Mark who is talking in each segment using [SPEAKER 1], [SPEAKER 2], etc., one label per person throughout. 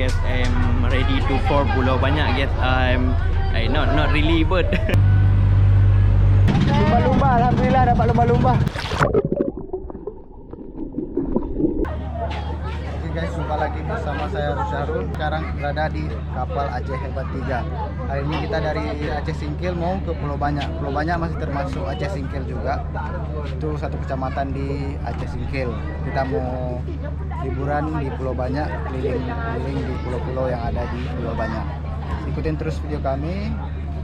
[SPEAKER 1] guys, I'm ready to for Pulau Banyak guys. I not really but
[SPEAKER 2] Lumba-lumba, alhamdulillah dapat lumba-lumba. Oke guys, jumpa lagi bersama saya Rusharul. Sekarang berada di kapal Aceh Hebat 3. Hari ini kita dari Aceh Singkil mau ke Pulau Banyak. Pulau Banyak masih termasuk Aceh Singkil juga. Itu satu kecamatan di Aceh Singkil. Kita mau liburan di Pulau Banyak, keliling-keliling di pulau-pulau yang ada di Pulau Banyak. Ikutin terus video kami.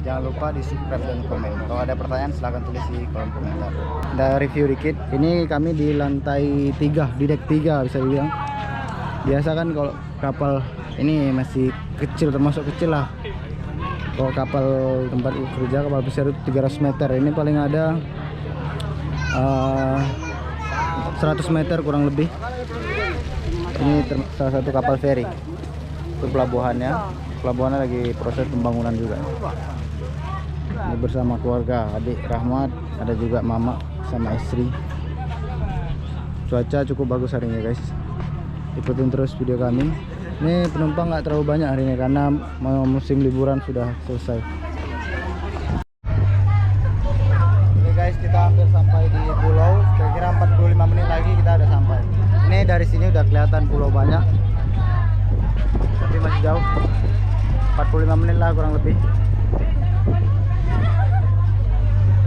[SPEAKER 2] Jangan lupa di subscribe dan komen. Kalau ada pertanyaan silahkan tulis di kolom komentar. Ada review dikit. Ini kami di lantai 3, di deck 3 bisa dibilang. Biasa kan kalau kapal ini masih kecil, termasuk kecil lah. Kalau kapal tempat kerja, kapal besar itu 300 meter. Ini paling ada 100 meter kurang lebih. Ini salah satu kapal feri. Itu pelabuhannya. Pelabuhannya lagi proses pembangunan juga. Ini bersama keluarga, adik Rahmat, ada juga mama sama istri. Cuaca cukup bagus hari ini guys. Ikutin terus video kami. Ini penumpang nggak terlalu banyak hari ini karena musim liburan sudah selesai. Oke guys, kita hampir sampai di pulau. Kira-kira 45 menit lagi kita udah sampai. Ini dari sini udah kelihatan Pulau Banyak, tapi masih jauh. 45 menit lah kurang lebih.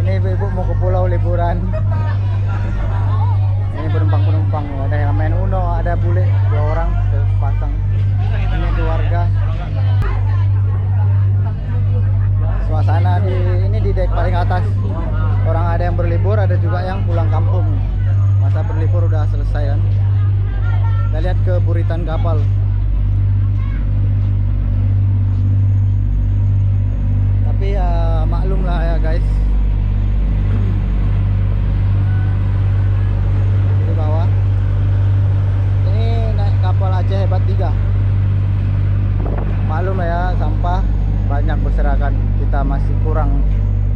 [SPEAKER 2] Ini ibu-ibu mau ke pulau liburan. Ini penumpang-penumpang, ada yang main Uno, ada bule 2 orang sepasang. Ini keluarga. Suasana ini di dek paling atas. Orang ada yang berlibur, ada juga yang pulang kampung. Masa berlibur udah selesai kan. Kita lihat ke buritan kapal. Tapi ya maklum lah ya guys. Di bawah. Ini naik kapal Aceh Hebat 3. Maklum lah ya, sampah banyak berserakan. Kita masih kurang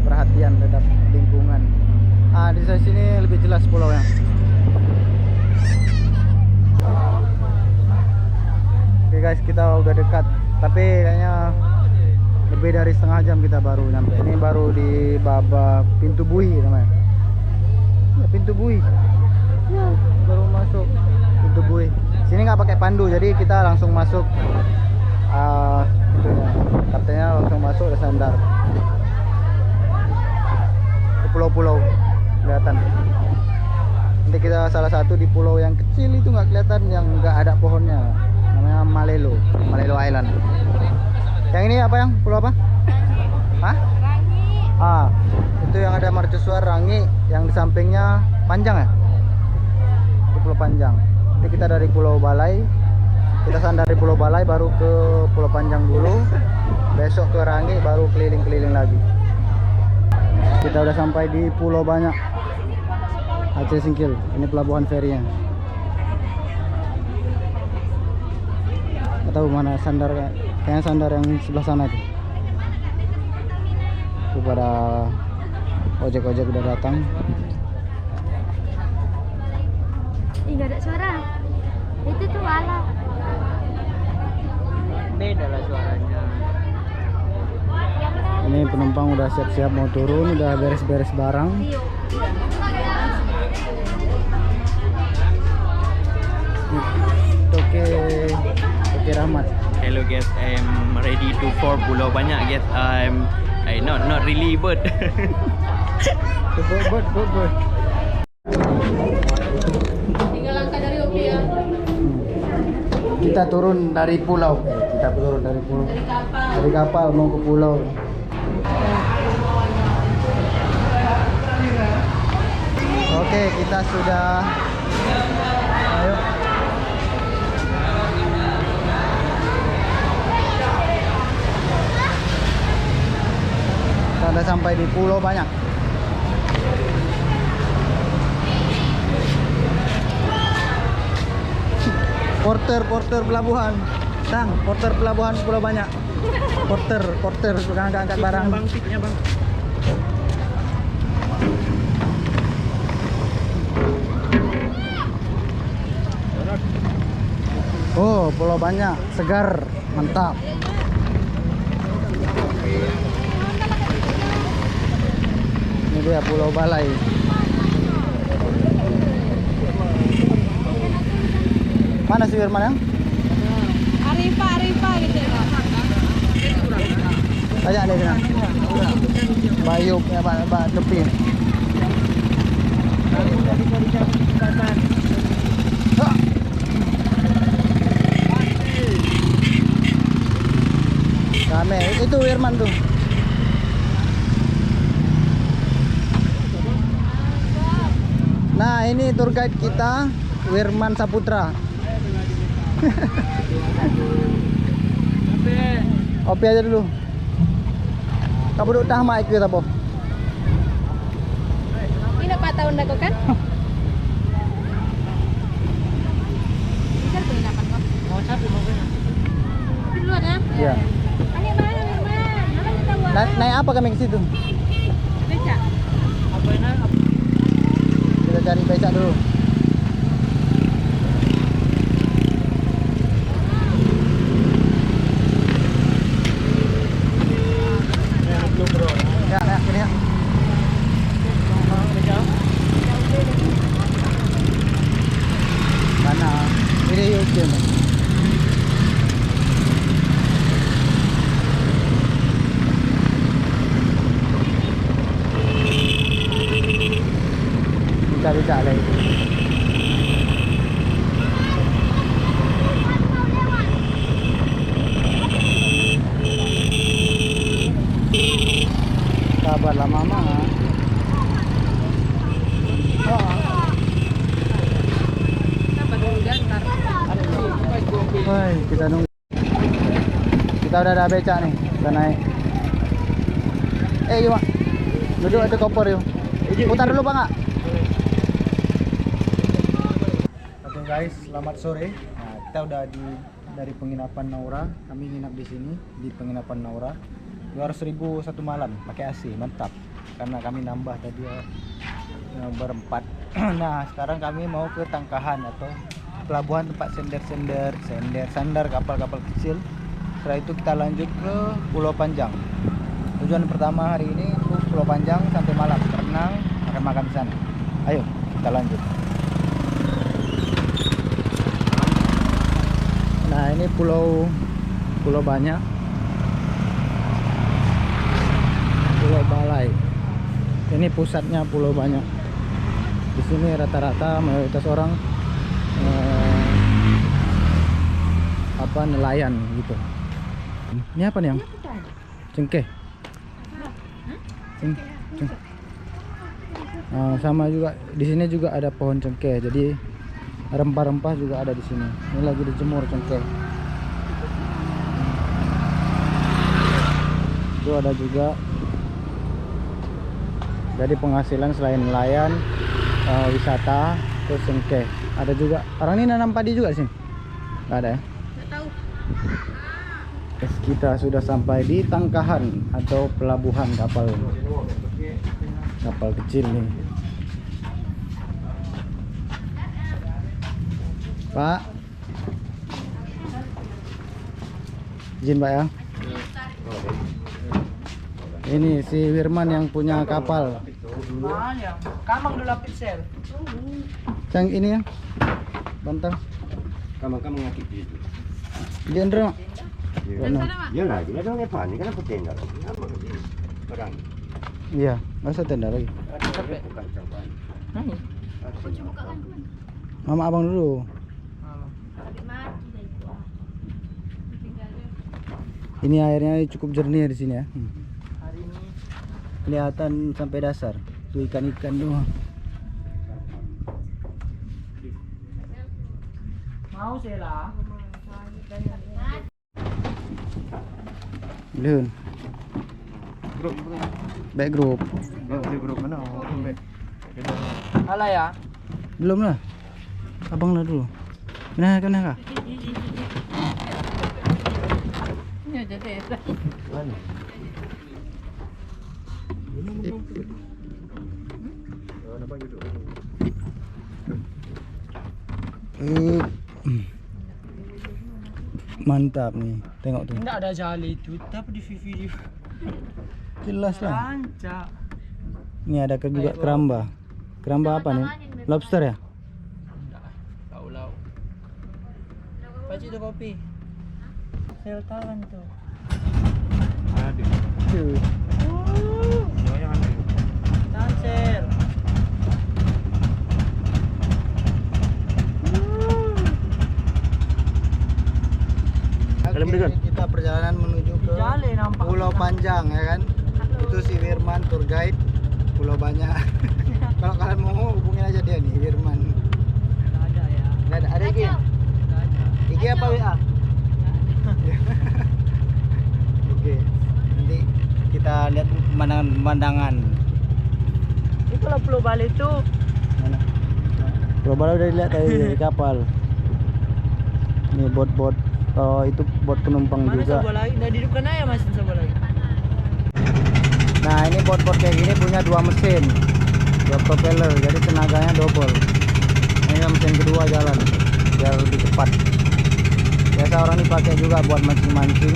[SPEAKER 2] perhatian terhadap lingkungan. Di sini lebih jelas pulaunya. Oke guys, kita udah dekat. Tapi kayaknya lebih dari setengah jam kita baru nyampe. Ini baru di Baba Pintu Bui namanya. Ya, Pintu Bui. Ya, baru masuk Pintu Bui. Sini nggak pakai pandu, jadi kita langsung masuk. Katanya langsung masuk ada sandar. Ke pulau-pulau kelihatan. Nanti kita salah satu di pulau yang kecil itu nggak kelihatan, yang nggak ada pohonnya. Namanya Malelo Island. Yang ini apa, yang pulau apa? Hah? Rangi. Itu yang ada mercusuar Rangi, yang di sampingnya Panjang ya? Itu Pulau Panjang. Nanti kita dari Pulau Balai, kita sandar di Pulau Balai baru ke Pulau Panjang dulu. Besok ke Rangi, baru keliling-keliling lagi. Kita udah sampai di Pulau Banyak, Aceh Singkil. Ini pelabuhan ferinya. Nggak tahu mana sandar, kayaknya sandar yang sebelah sana tuh. Tuh pada ojek-ojek udah datang.
[SPEAKER 3] Nggak ada suara. Itu tuh alat.
[SPEAKER 1] beda lah suaranya.
[SPEAKER 2] Ini penumpang udah siap-siap mau turun, udah beres-beres barang. Oke Rahmat.
[SPEAKER 1] Hello guys, I'm ready to for Pulau Banyak guys. I not really but
[SPEAKER 2] But.
[SPEAKER 3] Tinggal langkah dari Opi ya.
[SPEAKER 2] Kita turun dari pulau. Dari kapal mau ke pulau. Oke, kita sudah. Ayo. Kita udah sampai di Pulau Banyak. Porter pelabuhan. Sang, porter pelabuhan Pulau Banyak. Porter suka angkat barang.
[SPEAKER 1] Bang, tiknya bang.
[SPEAKER 2] Oh, Pulau Banyak, segar, mantap. Ini dia Pulau Balai. Mana si Firman yang?
[SPEAKER 3] Arifa gitu ya.
[SPEAKER 2] Banyak deh sana. Bayuk ya Pak tepi. Rame, itu Firman tuh. Nah, ini tour guide kita, Wirman Saputra. Kopi aja dulu. Kamu duduk dah mic kita, Po.
[SPEAKER 3] Ini 4 tahun dah kau kan? Bisa penginapan kau.
[SPEAKER 4] Mau capi mau kena.
[SPEAKER 3] Di luar ya?
[SPEAKER 2] Iya.
[SPEAKER 3] Ani mana Firman? Apa kita buat?
[SPEAKER 2] Naik apa kami ke situ?
[SPEAKER 3] Beca.
[SPEAKER 4] Apa ini?
[SPEAKER 2] Kita cari becak dulu. Ya, ini ya. Mana? Ini yuk game. Becak lagi. Sabar lah mama. Woi, kita nunggu. Kita udah ada becak nih, kita naik. Yuk, Mak. Duduk ada koper yuk. Putar dulu, Pak, nggak? Oke guys, selamat sore. Nah, kita udah dari penginapan Naura. Kami nginap di sini di penginapan Naura. 200.000 satu malam, pakai AC, mantap. Karena kami nambah tadi berempat. Nah, sekarang kami mau ke Tangkahan atau pelabuhan tempat sandar kapal-kapal kecil. Setelah itu kita lanjut ke Pulau Panjang. Tujuan pertama hari ini ke Pulau Panjang sampai malam, berenang, makan di sana. Ayo, kita lanjut. Nah, ini Pulau Banyak. Pulau Balai. Ini pusatnya Pulau Banyak. Di sini rata-rata mayoritas orang nelayan gitu. Ini apa nih yang? Cengkeh. Nah, sama juga di sini juga ada pohon cengkeh. Jadi rempah-rempah juga ada di sini. Ini lagi dijemur cengkeh. Itu ada juga. Jadi penghasilan selain nelayan, wisata, terus cengkeh. Ada juga orang ini nanam padi juga sih. Nggak ada ya?
[SPEAKER 3] Nggak tahu.
[SPEAKER 2] Yes, kita sudah sampai di Tangkahan atau pelabuhan kapal kecil nih. Pak, izin Pak ya. Ini si Firman yang punya kapal.
[SPEAKER 4] Banyak. Kamang dulu pixel.
[SPEAKER 2] Yang ini ya, bantal.
[SPEAKER 5] Kamang-kamang ngakit dito.
[SPEAKER 2] Di Andro.
[SPEAKER 5] Yun lagi, ginagawa nga pa, hindi ka na po tenda. Parang,
[SPEAKER 2] Iya, nggak usah tenda lagi.
[SPEAKER 5] bukan campur.
[SPEAKER 2] Mama abang dulu. Ini airnya cukup jernih di sini ya.
[SPEAKER 4] Hari ini
[SPEAKER 2] Kelihatan sampai dasar. Tuh ikan-ikan tuh.
[SPEAKER 4] mau sila.
[SPEAKER 2] Lun.
[SPEAKER 5] Grup,
[SPEAKER 2] Baik grup.
[SPEAKER 5] grup mana?
[SPEAKER 4] Ala ya.
[SPEAKER 2] Belum lah. Abang lah dulu. Nah, kena kah?
[SPEAKER 3] Ini jadi ya.
[SPEAKER 5] Ano? Ano ba yun?
[SPEAKER 2] Mantap nih, tengok tuh.
[SPEAKER 4] Enggak ada jali itu, tapi di video
[SPEAKER 2] Jelas lah.
[SPEAKER 4] rancak.
[SPEAKER 2] Ini ada juga keramba. Keramba apa nih? Lobster ya?
[SPEAKER 4] Enggak. Lau-lau. Pacu itu kopi. Sel tangan tuh.
[SPEAKER 2] Tuh.
[SPEAKER 4] Tahan sel.
[SPEAKER 2] Oke, kita perjalanan menuju ke
[SPEAKER 4] Jali nampak.
[SPEAKER 2] Pulau Panjang ya kan. Itu si Wirman tour guide Pulau Banyak. Kalau kalian mau hubungin aja dia nih, Wirman.
[SPEAKER 4] Enggak ada ya.
[SPEAKER 2] Nggak ada IG?
[SPEAKER 4] Enggak ada.
[SPEAKER 2] IG apa WA? Oke, nanti kita lihat pemandangan.
[SPEAKER 4] Itulah Pulau Bali itu.
[SPEAKER 2] Mana? Pulau Bali udah dilihat dari kapal. Ini bot-bot. Oh, itu bot penumpang
[SPEAKER 4] Mana
[SPEAKER 2] juga.
[SPEAKER 4] sebuah lagi? Nah, dihidupkan aja mas sebuah lagi.
[SPEAKER 2] Nah, ini bot-bot kayak gini punya dua mesin, dua propeller, jadi tenaganya double. Ini mesin kedua jalan biar lebih cepat. Biasa orang ini pakai juga buat mancing-mancing.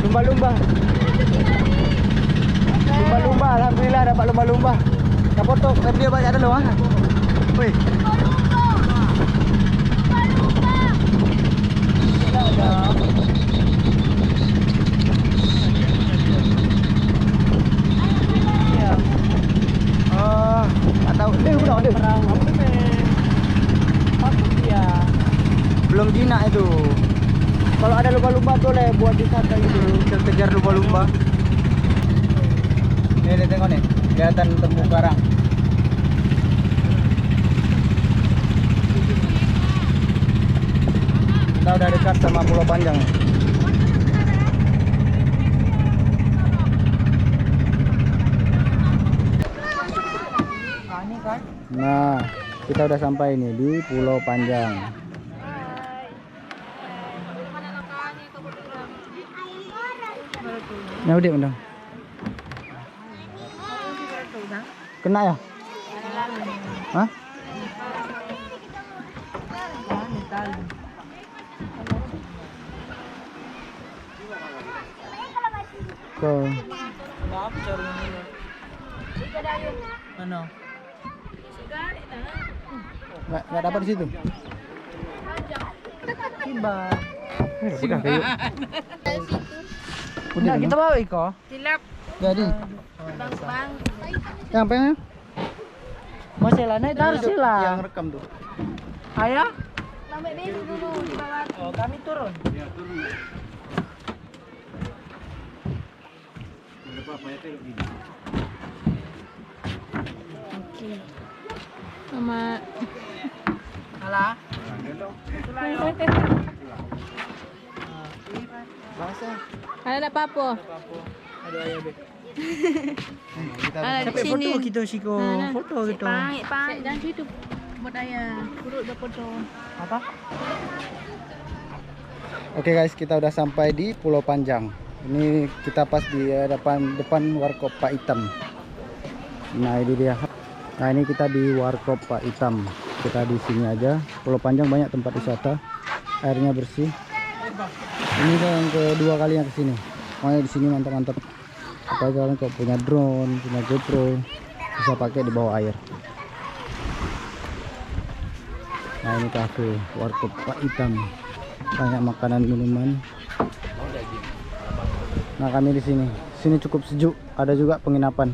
[SPEAKER 2] Lumba-lumba. Lumba-lumba, alhamdulillah dapat lumba-lumba. Kita foto, video banyak ada loh. Wih. Oh, nggak tahu. Udah. Belum jinak itu. Kalau ada lumba-lumba boleh buat wisata gitu. Kejar lumba-lumba. Nih, tengok nih. Kelihatan terumbu karang. Kita udah dekat sama Pulau Panjang. Nah, kita udah sampai nih di Pulau Panjang. Nah, udah undang. Kena ya? Hah? Kau
[SPEAKER 4] Maaf cari ini. Mana?
[SPEAKER 2] nggak dapat di situ.
[SPEAKER 4] Tiba.
[SPEAKER 2] Udah kayu.
[SPEAKER 4] Udah kita bawa Iko.
[SPEAKER 2] Jadi. Yang pengen?
[SPEAKER 4] Mau selana itu harus
[SPEAKER 2] Yang
[SPEAKER 4] sila.
[SPEAKER 2] rekam tuh.
[SPEAKER 4] Ayah?
[SPEAKER 3] Sampai dulu di bawah.
[SPEAKER 4] Oh, kami turun.
[SPEAKER 3] Sama
[SPEAKER 4] Alah.
[SPEAKER 2] Basah.
[SPEAKER 3] ada apa-apa.
[SPEAKER 4] Aduh ayah be.
[SPEAKER 2] Kita
[SPEAKER 3] Ada di
[SPEAKER 4] Sampai
[SPEAKER 3] sini.
[SPEAKER 4] foto kita siko. Foto gitu.
[SPEAKER 3] Pang dan situ buat ayah. Kurut dah foto.
[SPEAKER 4] Apa?
[SPEAKER 2] Oke guys, kita udah sampai di Pulau Panjang. Ini kita pas di depan Warkop Pak Itam. Nah, ini dia. Nah, ini kita di Warkop Pak Itam. Kita di sini aja. Pulau Panjang banyak tempat wisata. Airnya bersih. Ini yang kedua kalinya ke sini. Makanya di sini mantap-mantap. Apalagi kalian kalau punya drone, punya GoPro, bisa pakai di bawah air. Nah, ini kafe Warkop Pak Itam. Banyak makanan minuman. Nah, kami di sini. Sini cukup sejuk. Ada juga penginapan.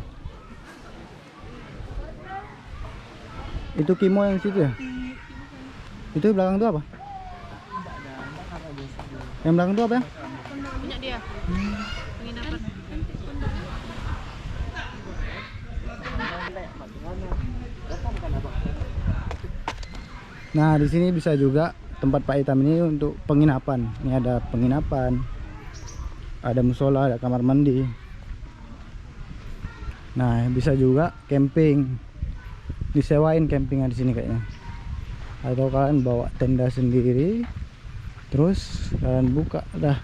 [SPEAKER 2] Itu Kimo yang situ ya? Itu belakang itu apa? Yang belakang itu apa ya?
[SPEAKER 3] Punya dia. Penginapan.
[SPEAKER 2] Nah, di sini bisa juga tempat Pak Itam ini untuk penginapan. Ini ada penginapan. Ada musola, ada kamar mandi. Nah, bisa juga camping. Disewain campingan di sini kayaknya. Atau kalian bawa tenda sendiri, terus kalian buka dah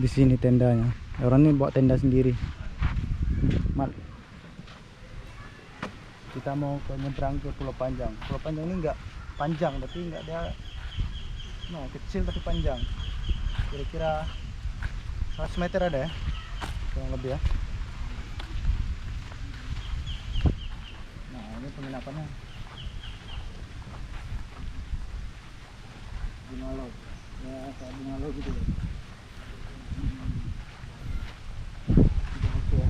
[SPEAKER 2] di sini tendanya. Orang ini bawa tenda sendiri. Kita mau ke nyebrang ke Pulau Panjang. Pulau Panjang ini enggak panjang tapi nggak ada, nah kecil tapi panjang, kira-kira 100 meter ada ya kurang lebih ya. Nah ini penginapannya bungalow ya, kayak bungalow gitu ya. Oke ya,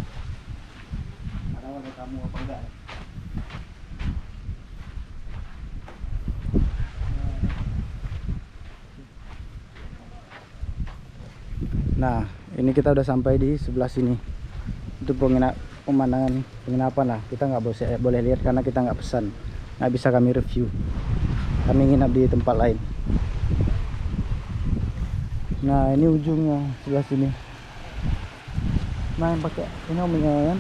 [SPEAKER 2] ada tamu apa enggak ya? Nah, ini kita udah sampai di sebelah sini. Itu pemandangan penginapan lah. Kita nggak boleh lihat karena kita nggak pesan. Nggak bisa kami review. Kami nginap di tempat lain. Nah, ini ujungnya sebelah sini. Main pakai ini kan.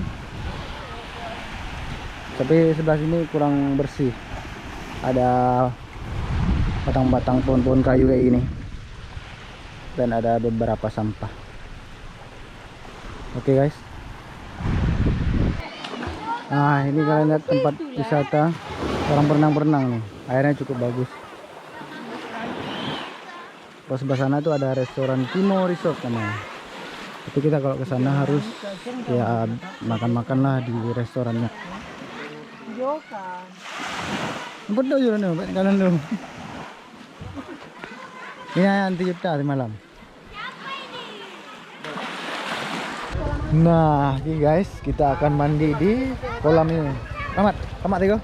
[SPEAKER 2] Tapi sebelah sini kurang bersih. Ada batang-batang pohon-pohon kayu kayak gini. Dan ada beberapa sampah. Oke guys. Nah ini kalian lihat tempat wisata orang berenang-berenang nih. Airnya cukup bagus. Pas sebelah sana tuh ada restoran Timo Resort namanya. Tapi kita kalau ke sana harus ya makan-makan lah di restorannya. Betul juga nih, kanan dulu. Ini anti Jepta malam. Nah, ini guys, kita akan mandi di kolam ini. Selamat, selamat Tigo.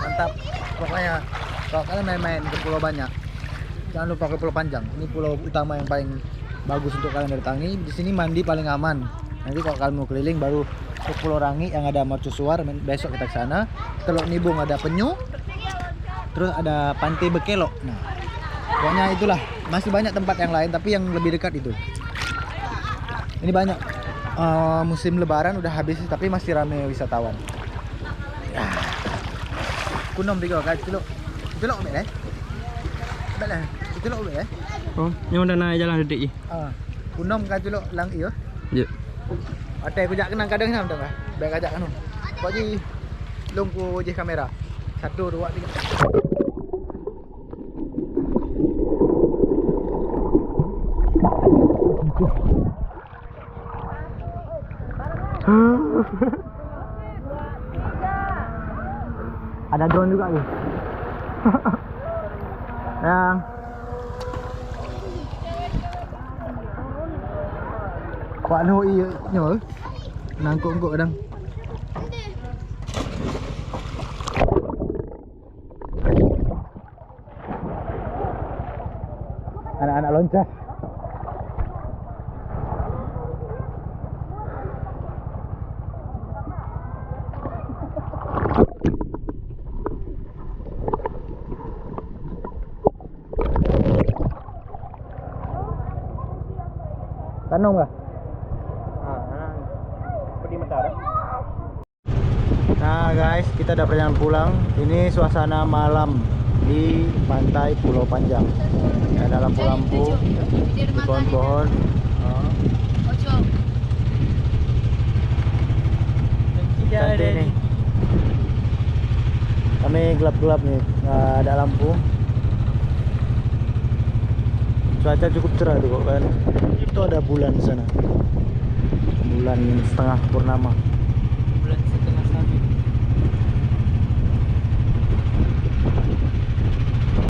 [SPEAKER 2] Mantap. Pokoknya kalau kalian main-main ke Pulau Banyak, jangan lupa ke Pulau Panjang. Ini pulau utama yang paling bagus untuk kalian datangi. Di sini mandi paling aman. Nanti kalau kalian mau keliling baru ke Pulau Rangi yang ada mercusuar. Besok kita ke sana. Teluk Nibung ada penyu. Terus ada Pantai Bekelo. Nah, pokoknya itulah. Masih banyak tempat yang lain tapi yang lebih dekat itu. Ini banyak. Musim Lebaran udah habis tapi masih ramai wisatawan. Ya. Kunom tiga kali celok. Celok ambil eh. Ambil lah. Celok ambil eh.
[SPEAKER 1] Oh, yang udah naik jalan dedik.
[SPEAKER 2] Kunom kali celok lang iyo.
[SPEAKER 1] Ya.
[SPEAKER 2] Atai ku jak kenang kadang nam dah. Baik ajak anu. Kau ji lungku je kamera. 1 2 3. Ada drone juga nih. Yang Pak Noh iya nyo. Nangkuk-nangkuk kadang. Anak-anak loncat. Tanong kah? Nah guys, kita udah perjalanan pulang. Ini suasana malam di pantai Pulau Panjang. Ada lampu-lampu, di pohon-pohon. Cantik nih. Kami gelap-gelap nih, nggak ada lampu. Cuaca cukup cerah tuh kan. Itu ada bulan di sana. Bulan setengah purnama.